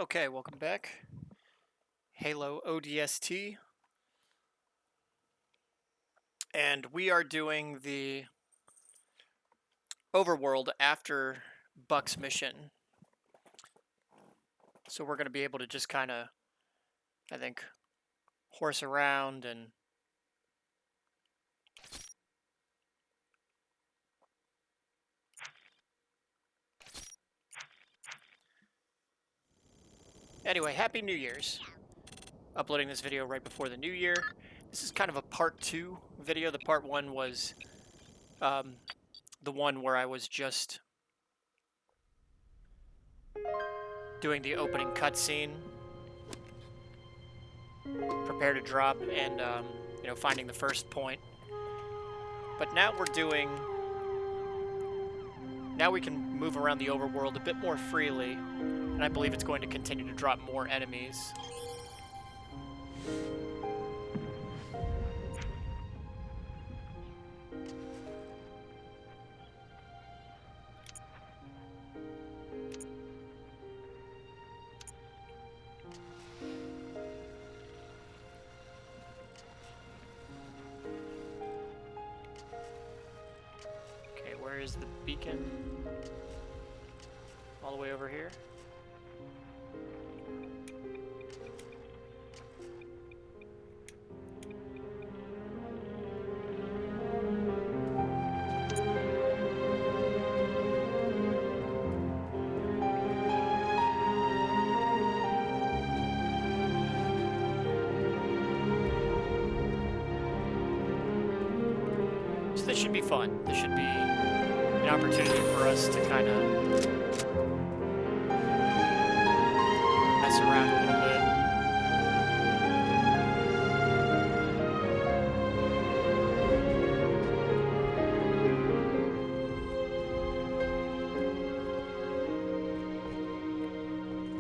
Okay, welcome back. Halo ODST. And we are doing the OverWorld after Buck's mission. So we're going to be able to just kind of, I think, horse around and anyway, Happy New Year's. Uploading this video right before the new year. This is kind of a part 2 video. The part 1 was the one where I was just doing the opening cutscene. Prepare to drop and, finding the first point. But now now we can move around the overworld a bit more freely, and I believe it's going to continue to drop more enemies. Where is the beacon? All the way over here? So this should be fun. This should be an opportunity for us to kind of mess around a little bit.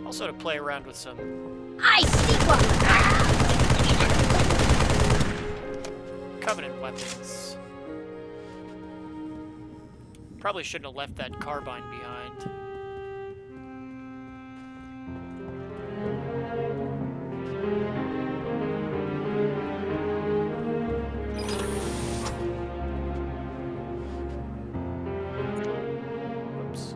Also to play around with some Covenant weapons. Probably shouldn't have left that carbine behind. Oops.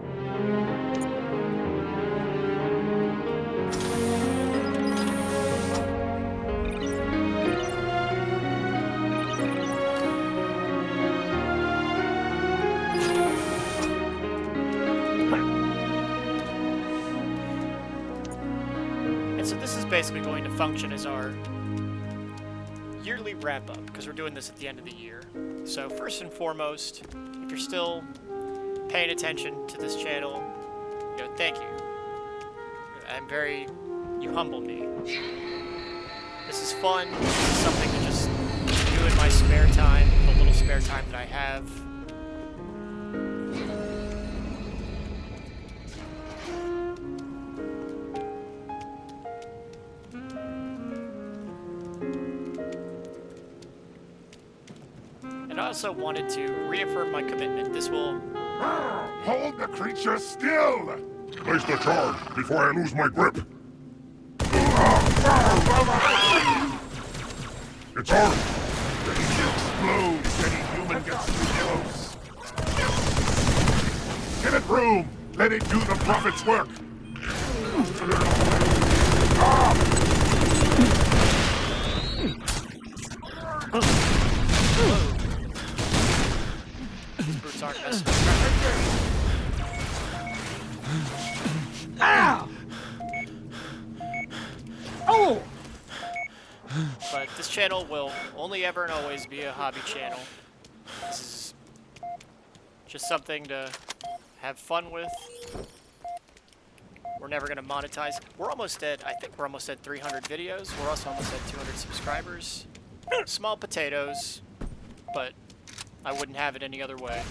So this is basically going to function as our yearly wrap-up, because we're doing this at the end of the year. So first and foremost, if you're still paying attention to this channel, thank you. You humble me. This is fun. This is something to just do in my spare time, the little spare time that I have. And I also wanted to reaffirm my commitment. This will... Hold the creature still! Place the charge before I lose my grip. It's on! The creature explodes. Any human gets too close. Give it room! Let it do the prophet's work! These brutes aren't messing around. Ow! Oh! But this channel will only ever and always be a hobby channel. This is just something to have fun with. We're never going to monetize. I think we're almost at 300 videos. We're also almost at 200 subscribers. Small potatoes, but I wouldn't have it any other way.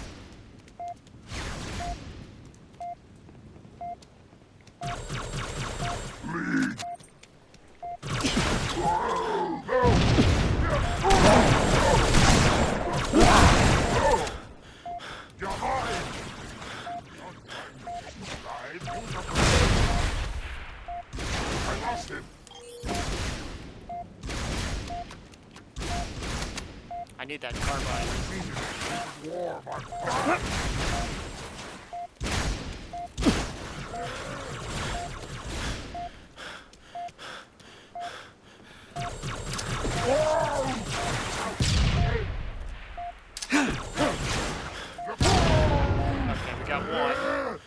I need that carbine. War, my father. Okay, we got one.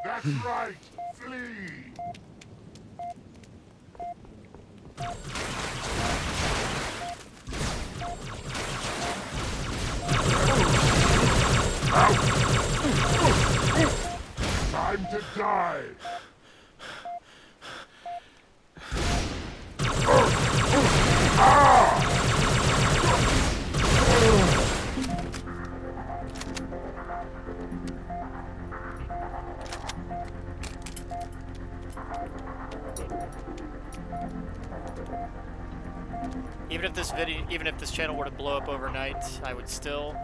That's right. Flee. Time to die. Even if this channel were to blow up overnight, I would still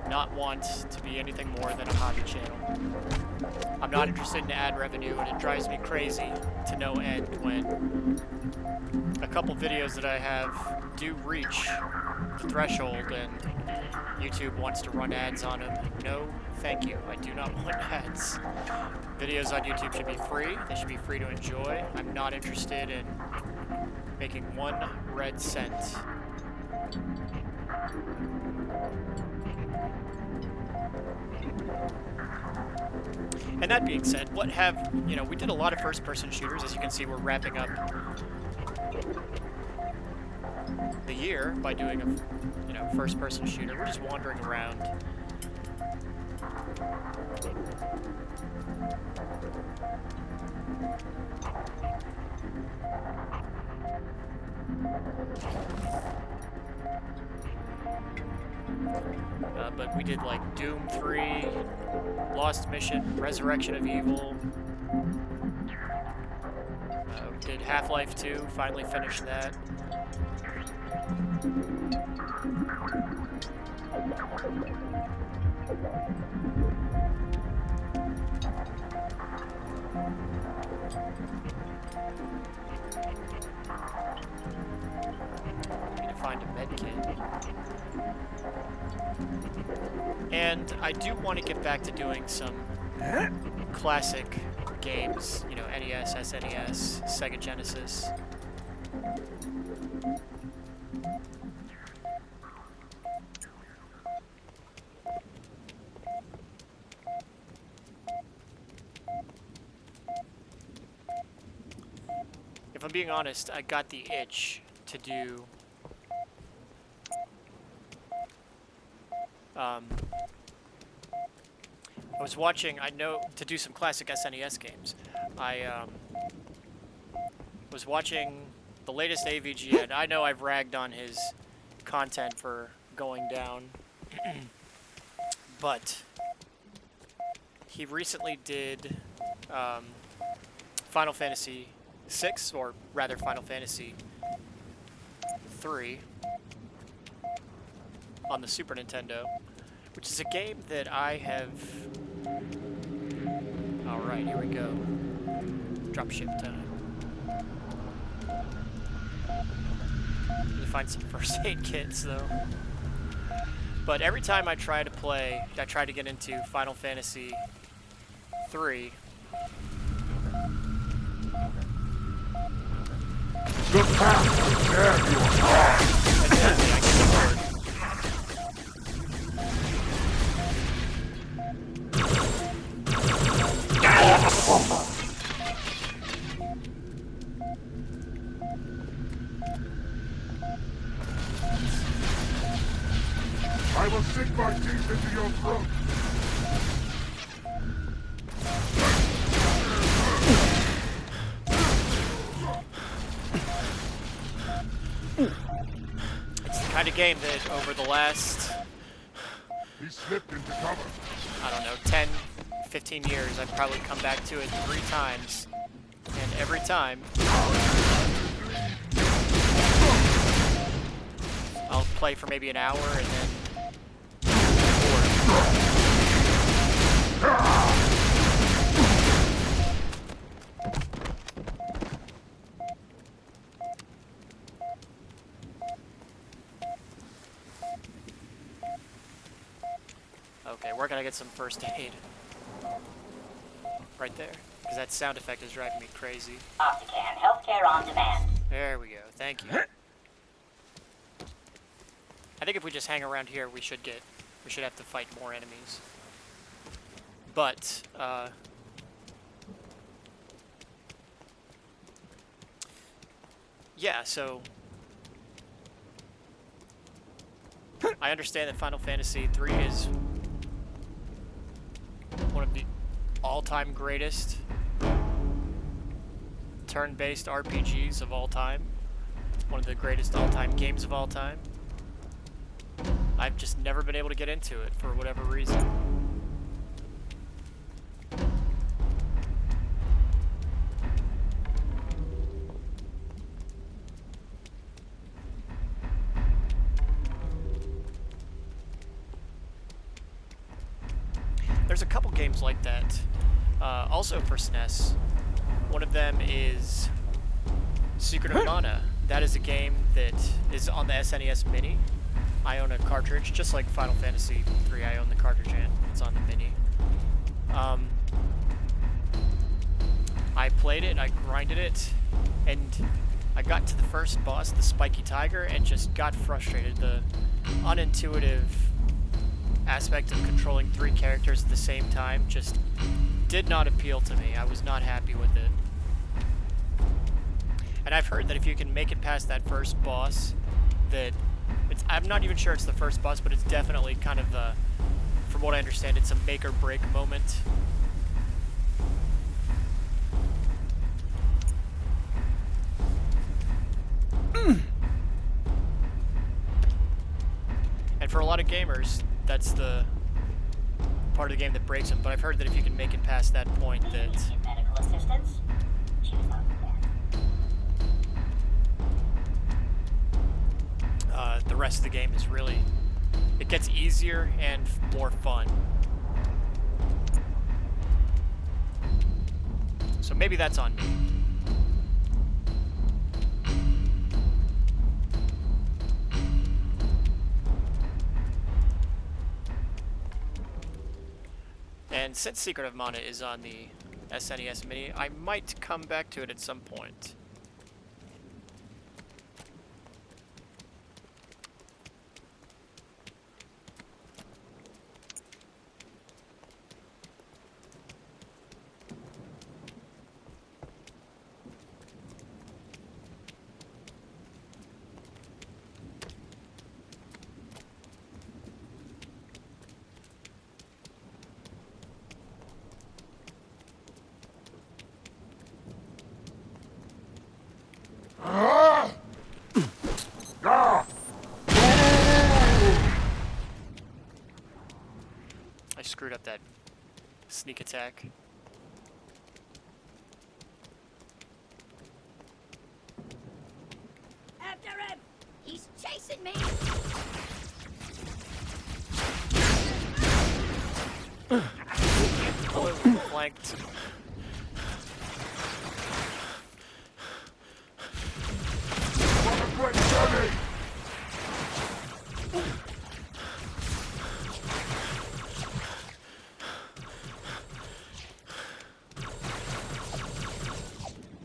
not want to be anything more than a hobby channel. I'm not interested in ad revenue, and it drives me crazy to no end when a couple videos that I have do reach the threshold and YouTube wants to run ads on them. No, thank you. I do not want ads. Videos on YouTube should be free. They should be free to enjoy. I'm not interested in making 1 red cent. And that being said, we did a lot of first-person shooters. As you can see, we're wrapping up the year by doing a first-person shooter. We're just wandering around. But we did like Doom 3, Lost Mission, Resurrection of Evil. We did Half-Life 2, finally finished that. Need to find a med kit. And I do want to get back to doing some classic games, NES, SNES, Sega Genesis. If I'm being honest, I got the itch to do I was watching, to do some classic SNES games. I was watching the latest AVG, and I know I've ragged on his content for going down, but he recently did Final Fantasy VI, or rather Final Fantasy III, on the Super Nintendo, which is a game that I have... Alright, here we go. Dropship time. Need to find some first aid kits, though. But every time I try to get into Final Fantasy III, The path will tear you apart. evidently I get bored. I will sink my teeth into your throat. It's the kind of game that over the last, He slipped into cover. I don't know, 10, 15 years, I've probably come back to it 3 times. And every time, I'll play for maybe an hour and then Okay, where can I get some first aid? Right there. Because that sound effect is driving me crazy. Optican, healthcare on demand. There we go. Thank you. I think if we just hang around here, we should have to fight more enemies. But, yeah, so I understand that Final Fantasy III is one of the all-time greatest turn-based RPGs of all time. One of the greatest all-time games of all time. I've just never been able to get into it for whatever reason. There's a couple games like that, also for SNES. One of them is Secret of Mana. That is a game that is on the SNES Mini. I own a cartridge, just like Final Fantasy III. I own the cartridge and it's on the Mini. I played it, I grinded it, and I got to the first boss, the Spiky Tiger, and just got frustrated. The unintuitive aspect of controlling 3 characters at the same time just did not appeal to me. I was not happy with it. And I've heard that if you can make it past that first boss, that I'm not even sure it's the first boss, but it's definitely kind of from what I understand, it's a make or break moment. And for a lot of gamers, that's the part of the game that breaks them. But I've heard that if you can make it past that point, that Medical assistance? Choose the rest of the game is really, it gets easier and more fun. So maybe that's on me. And since Secret of Mana is on the SNES Mini, I might come back to it at some point. I screwed up that sneak attack. After him! He's chasing me! Oh, flanked.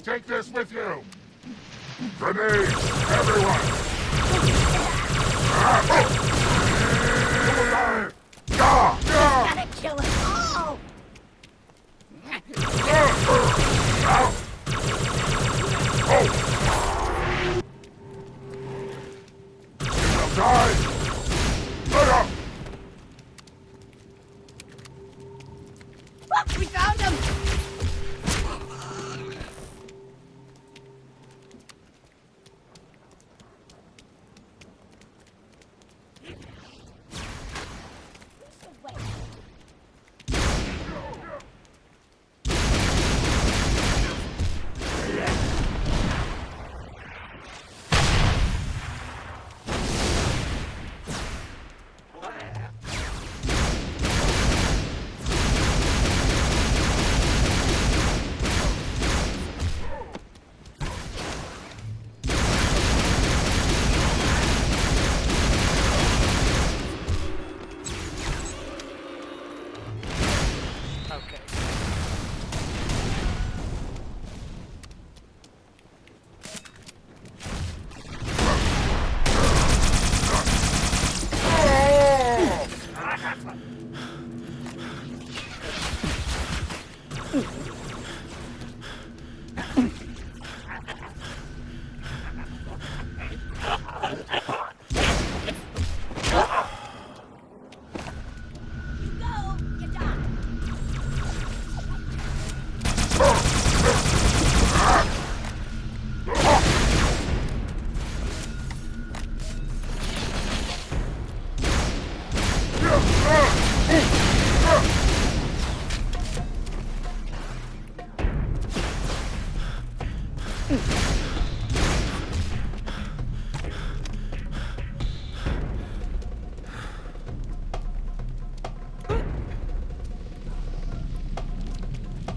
Take this with you! Grenades, everyone! Gotta kill us all! Die! Let up! Look, we found him!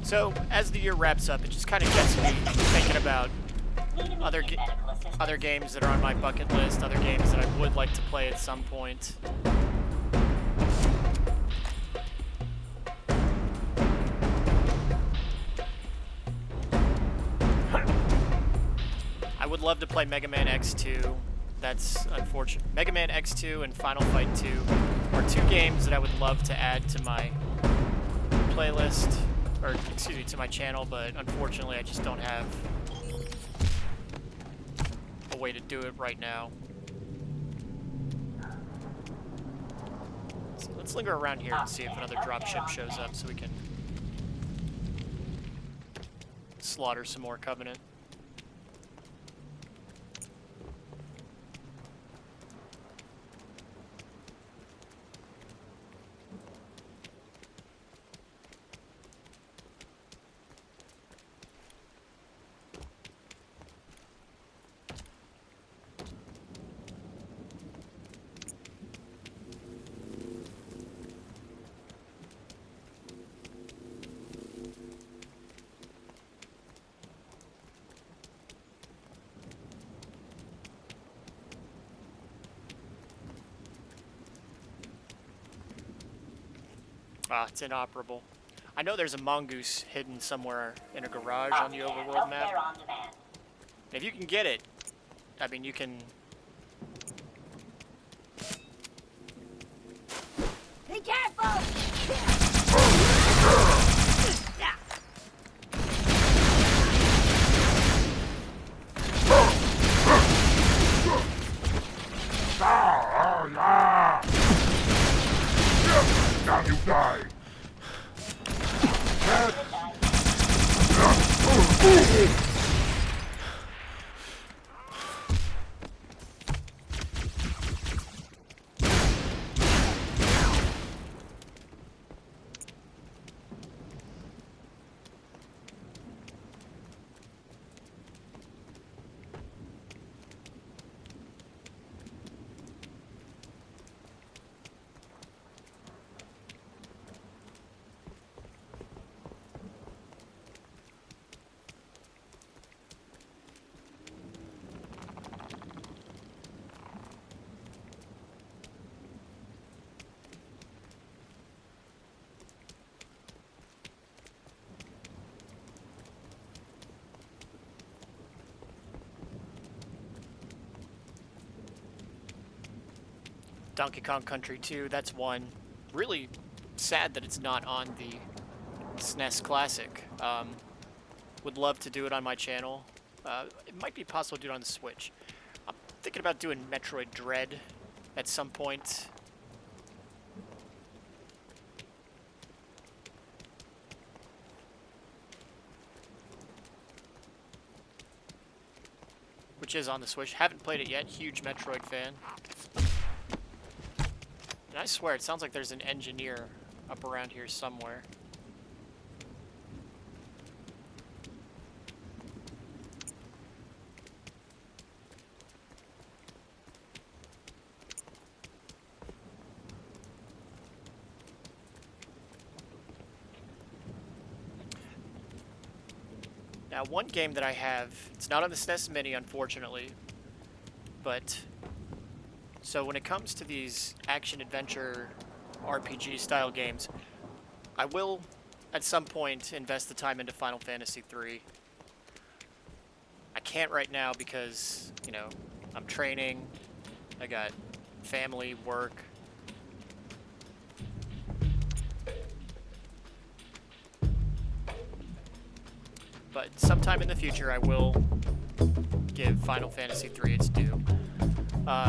So, as the year wraps up, it just kind of gets me thinking about Need other immediate medical assistance. other games that are on my bucket list, other games that I would like to play at some point. I would love to play Mega Man X2. That's unfortunate. Mega Man X2 and Final Fight 2 are two games that I would love to add to my playlist, or excuse me, to my channel, but unfortunately I just don't have a way to do it right now. So let's linger around here and see if another dropship shows up so we can slaughter some more Covenant. Ah, it's inoperable. I know there's a mongoose hidden somewhere in a garage on the OverWorld map. Healthcare on demand. If you can get it, I mean, you can... Be careful! Now you die. Donkey Kong Country 2, that's one. Really sad that it's not on the SNES Classic. Would love to do it on my channel. It might be possible to do it on the Switch. I'm thinking about doing Metroid Dread at some point. Which is on the Switch. Haven't played it yet. Huge Metroid fan. And I swear, it sounds like there's an engineer up around here somewhere. Now, one game that I have, it's not on the SNES Mini, unfortunately, but so when it comes to these action-adventure RPG-style games, I will, at some point, invest the time into Final Fantasy III. I can't right now because, you know, I'm training, I got family, work. But sometime in the future, I will give Final Fantasy III its due.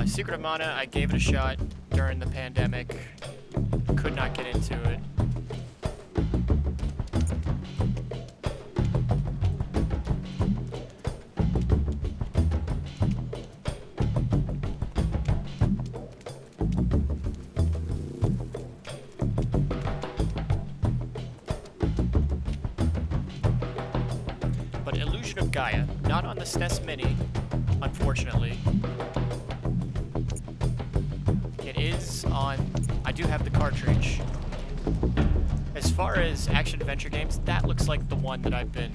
Secret of Mana, I gave it a shot during the pandemic. Could not get into it. But Illusion of Gaia, not on the SNES Mini, unfortunately. It is on... I do have the cartridge. As far far as action-adventure games, that looks like the one that I've been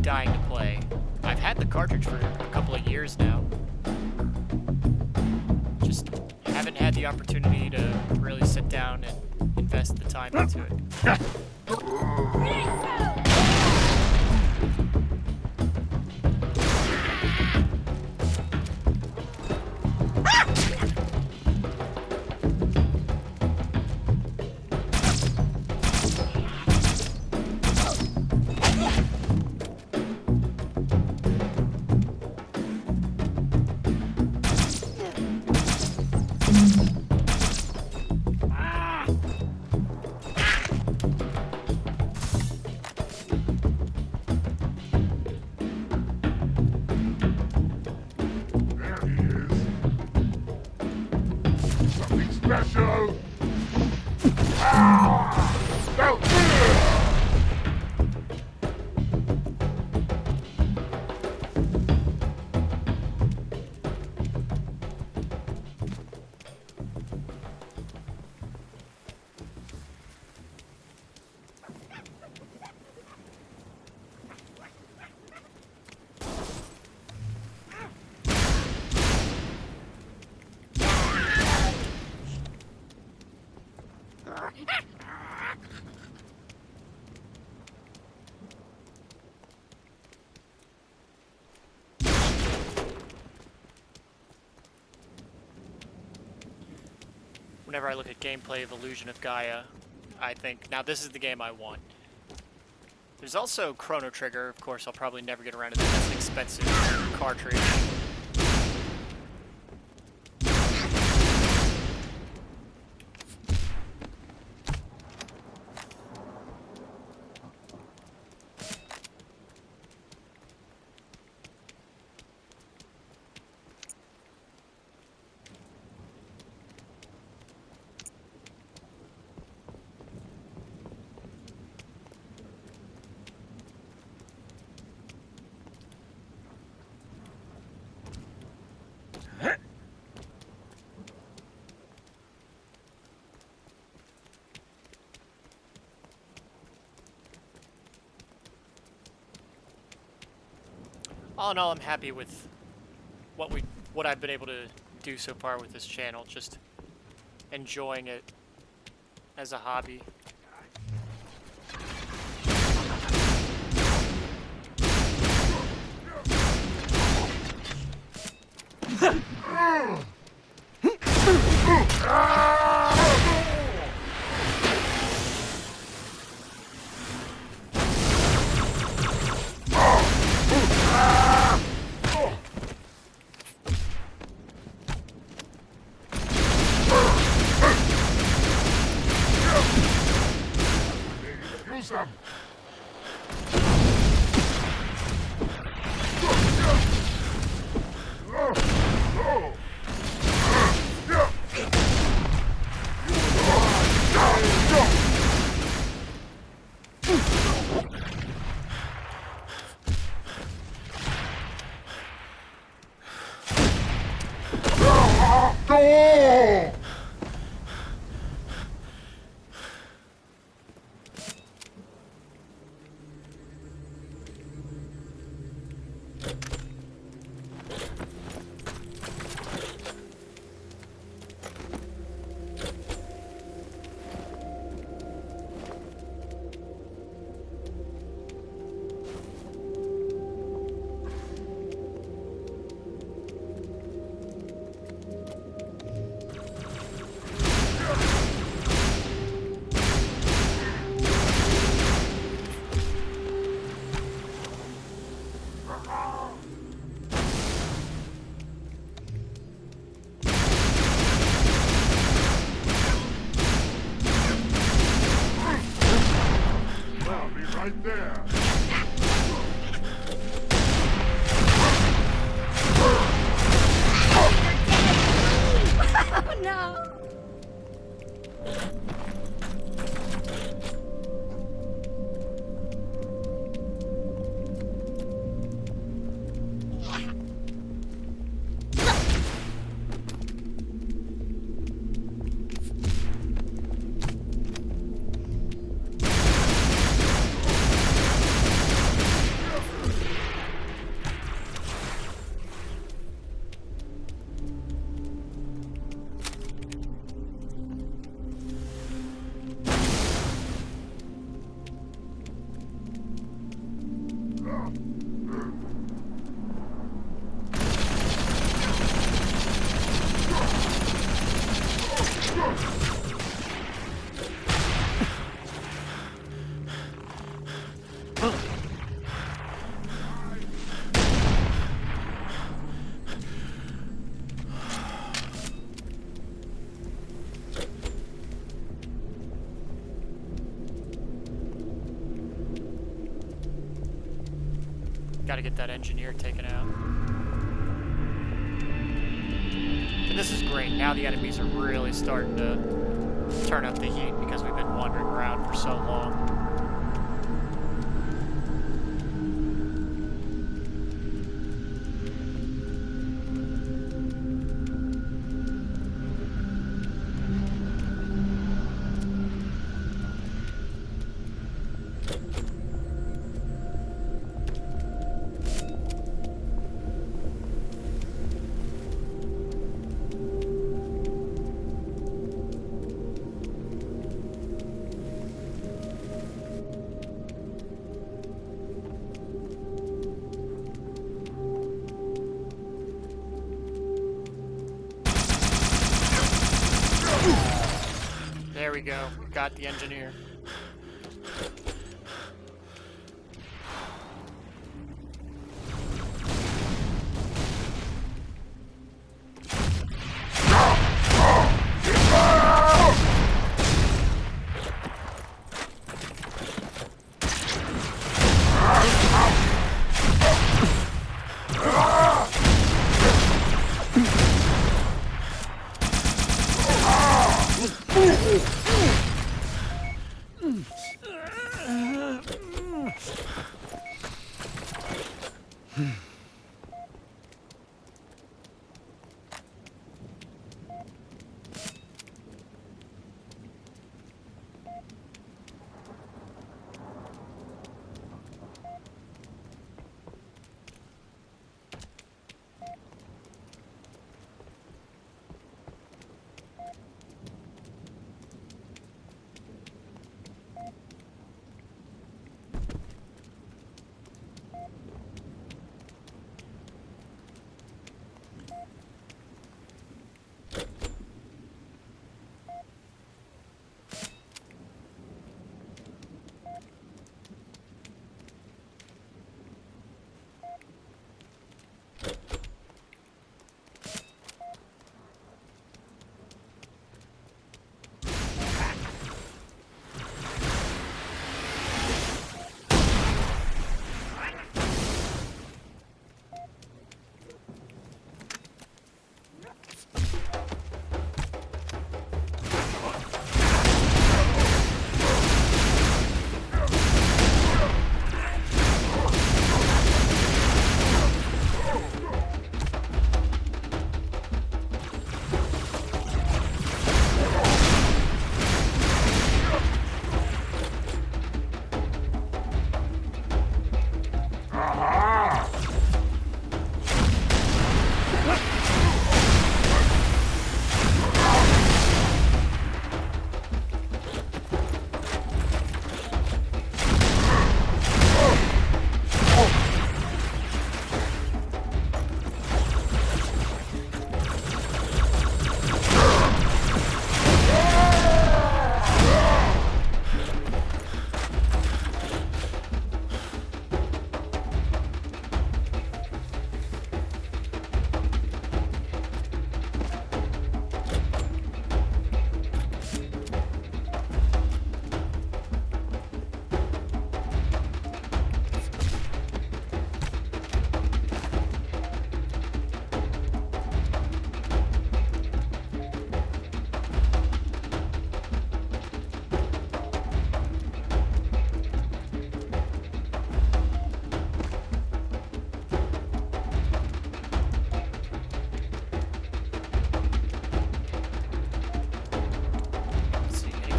dying to play. I've had the cartridge for a couple of years now. Just haven't had the opportunity to really sit down and invest the time into it. There he is. Something special. Ah! No! Whenever I look at gameplay of Illusion of Gaia, I think, now this is the game I want. There's also Chrono Trigger. Of course, I'll probably never get around to that. That's an expensive cartridge. All in all, I'm happy with what I've been able to do so far with this channel. Just enjoying it as a hobby. Use them. Go! I'll be right there. Oh no! Got to get that engineer taken out. And this is great. Now the enemies are really starting to turn up the heat because we've been wandering around for so long. There we go. Got the engineer.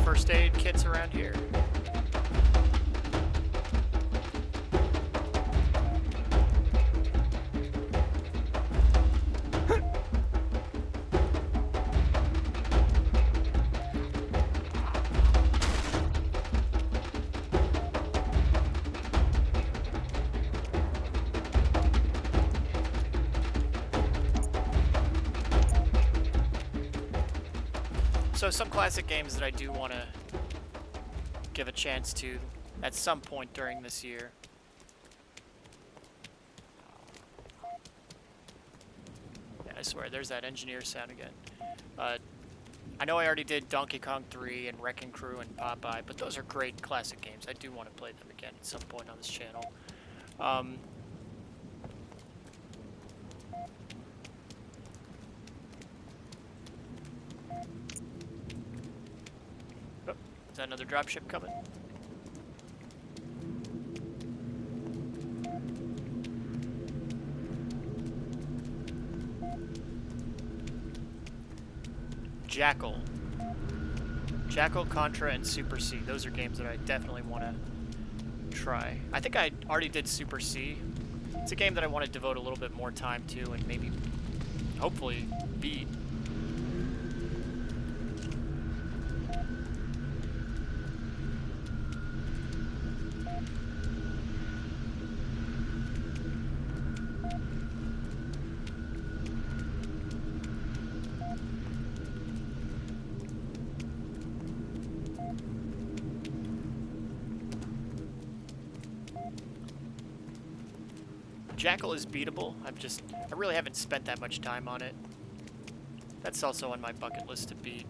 First aid kits around here. So some classic games that I do want to give a chance to at some point during this year. Yeah, I swear, there's that engineer sound again. I know I already did Donkey Kong 3 and Wrecking Crew and Popeye, but those are great classic games. I do want to play them again at some point on this channel. Oh, is that another dropship coming? Jackal. Jackal, Contra, and Super C. Those are games that I definitely want to try. I think I already did Super C. It's a game that I want to devote a little bit more time to and maybe, hopefully, beat. Jackal is beatable. I really haven't spent that much time on it. That's also on my bucket list to beat.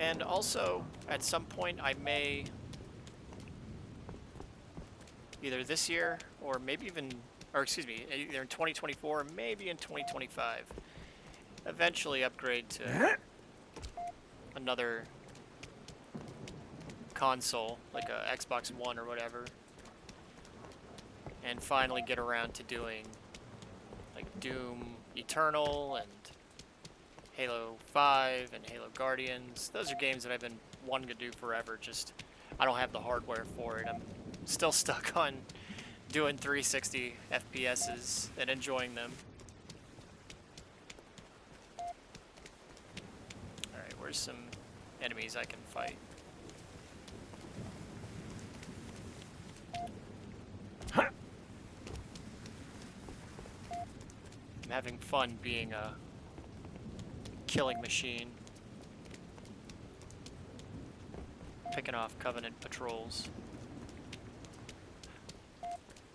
And also, at some point, I may, either this year, or maybe even, or excuse me, either in 2024, or maybe in 2025, eventually upgrade to another console, like a Xbox One or whatever, and finally get around to doing like Doom Eternal and Halo 5 and Halo Guardians. Those are games that I've been wanting to do forever, just I don't have the hardware for it. I'm still stuck on doing 360 FPSs and enjoying them. Alright, where's some enemies I can fight? I'm having fun being a killing machine. Picking off Covenant patrols.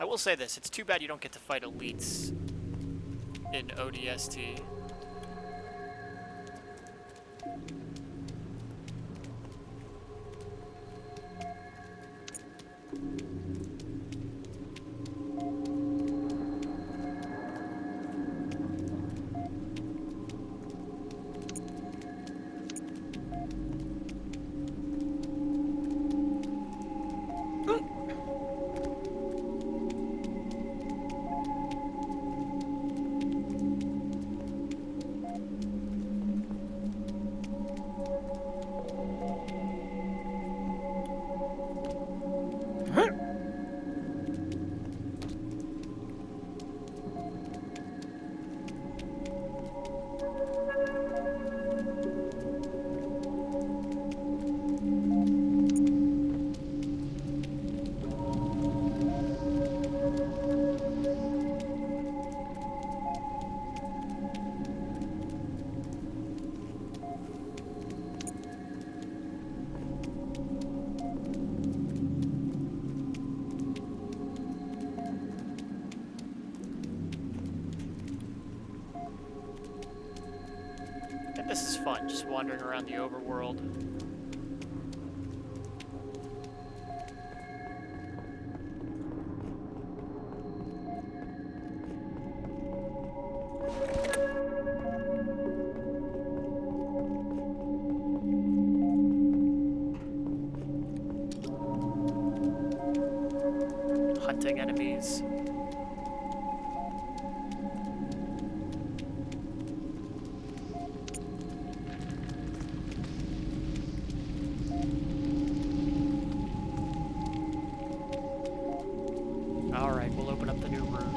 I will say this, it's too bad you don't get to fight elites in ODST. This is fun, just wandering around the overworld. Hunting enemies. Alright, we'll open up the new room.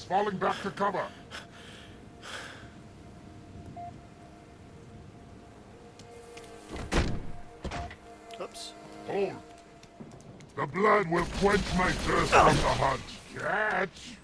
falling back to cover. Oops. Hold. The blood will quench my thirst from the hunt. Catch.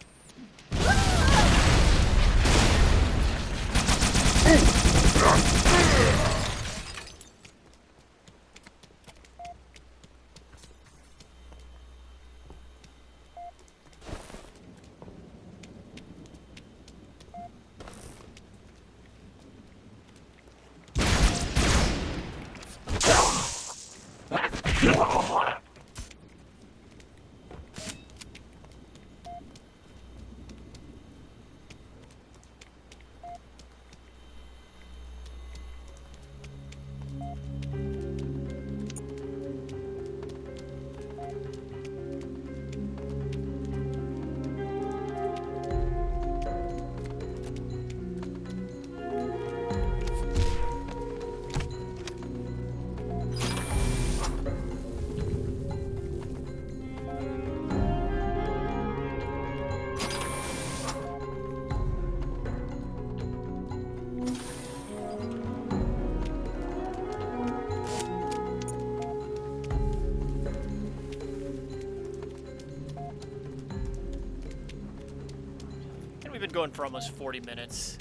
We've been going for almost 40 minutes,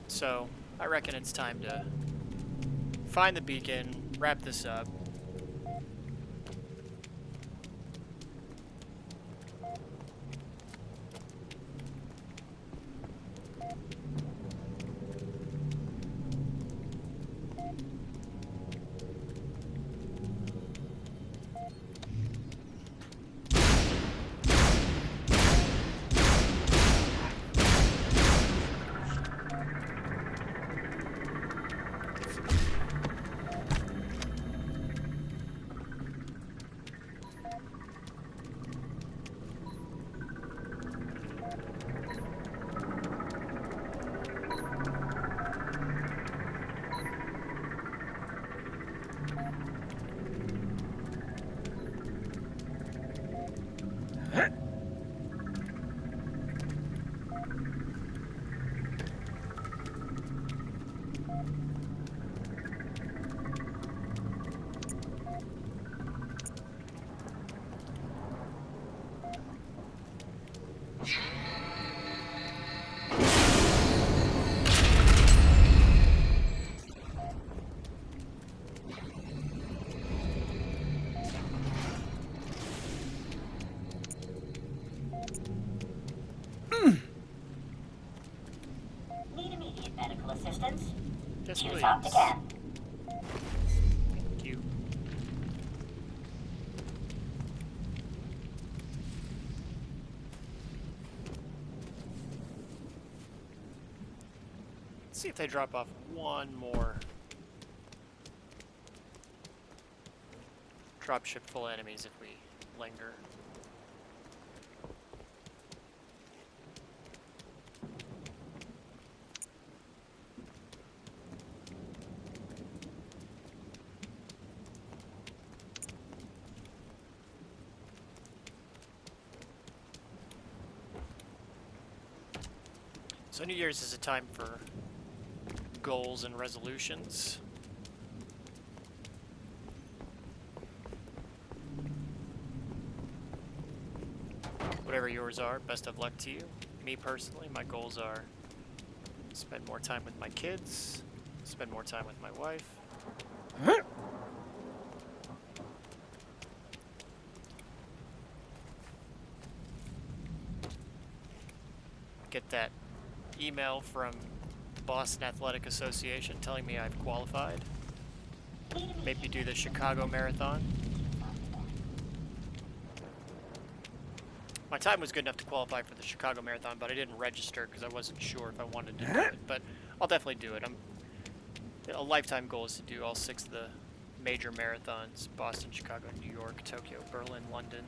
so I reckon it's time to find the beacon, wrap this up. Need immediate medical assistance? Yes, Choose please. Optican. Thank you. Let's see if they drop off one more dropship full of enemies if we linger. So New Year's is a time for goals and resolutions. Whatever yours are, best of luck to you. Me personally, my goals are spend more time with my kids, spend more time with my wife. Get that email from the Boston Athletic Association telling me I've qualified. Maybe do the Chicago Marathon. My time was good enough to qualify for the Chicago Marathon, but I didn't register because I wasn't sure if I wanted to do it. But I'll definitely do it. A lifetime goal is to do all 6 of the major marathons: Boston, Chicago, New York, Tokyo, Berlin, London.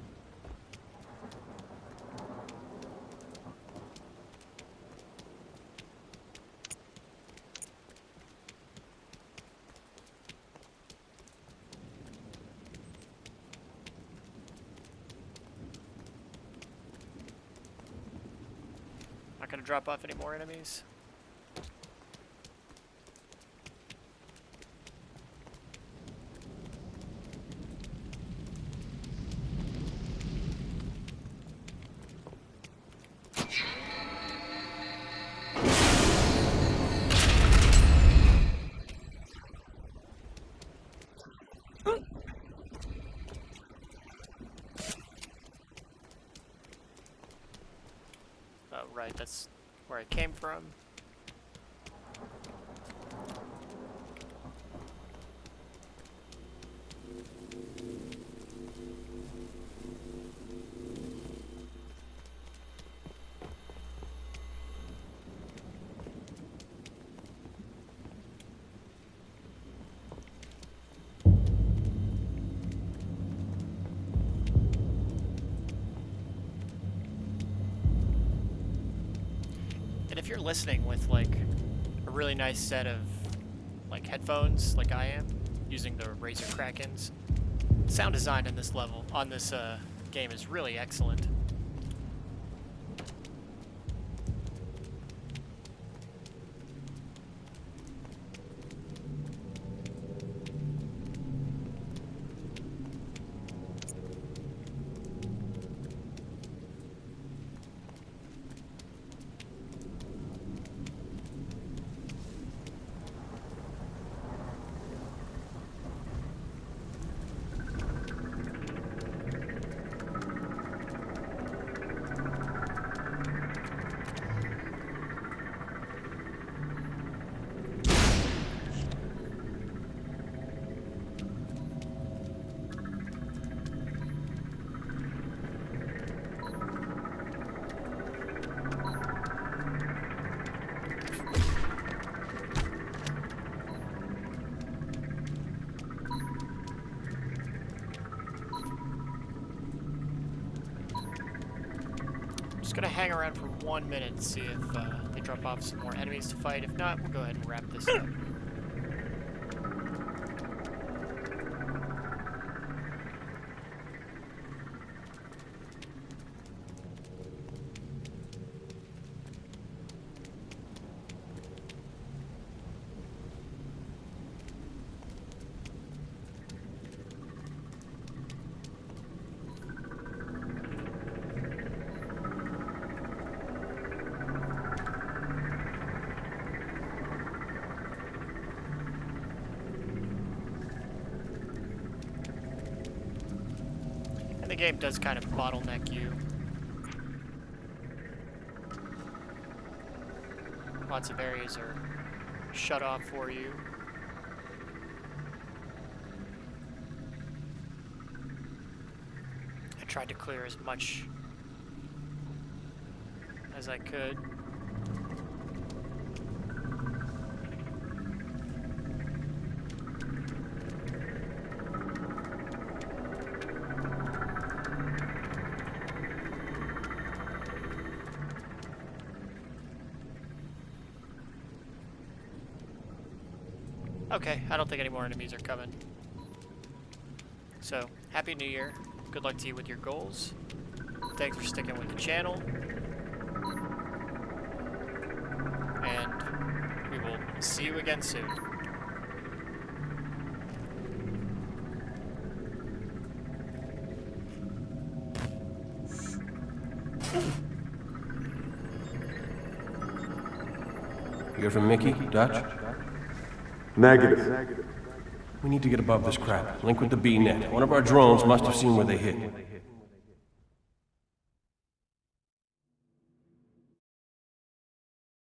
going to drop off any more enemies. Oh, right, that's where I came from. And if you're listening with like a really nice set of like headphones, like I am, using the Razer Krakens, sound design in this level, on this game is really excellent. Just gonna hang around for 1 minute and see if they drop off some more enemies to fight. If not, we'll go ahead and wrap this up. And the game does kind of bottleneck you. Lots of areas are shut off for you. I tried to clear as much as I could. Okay, I don't think any more enemies are coming. So, Happy New Year. Good luck to you with your goals. Thanks for sticking with the channel. And we will see you again soon. You hear from Mickey, Dutch? Negative. We need to get above this crap. Link with the B-net. One of our drones must have seen where they hit.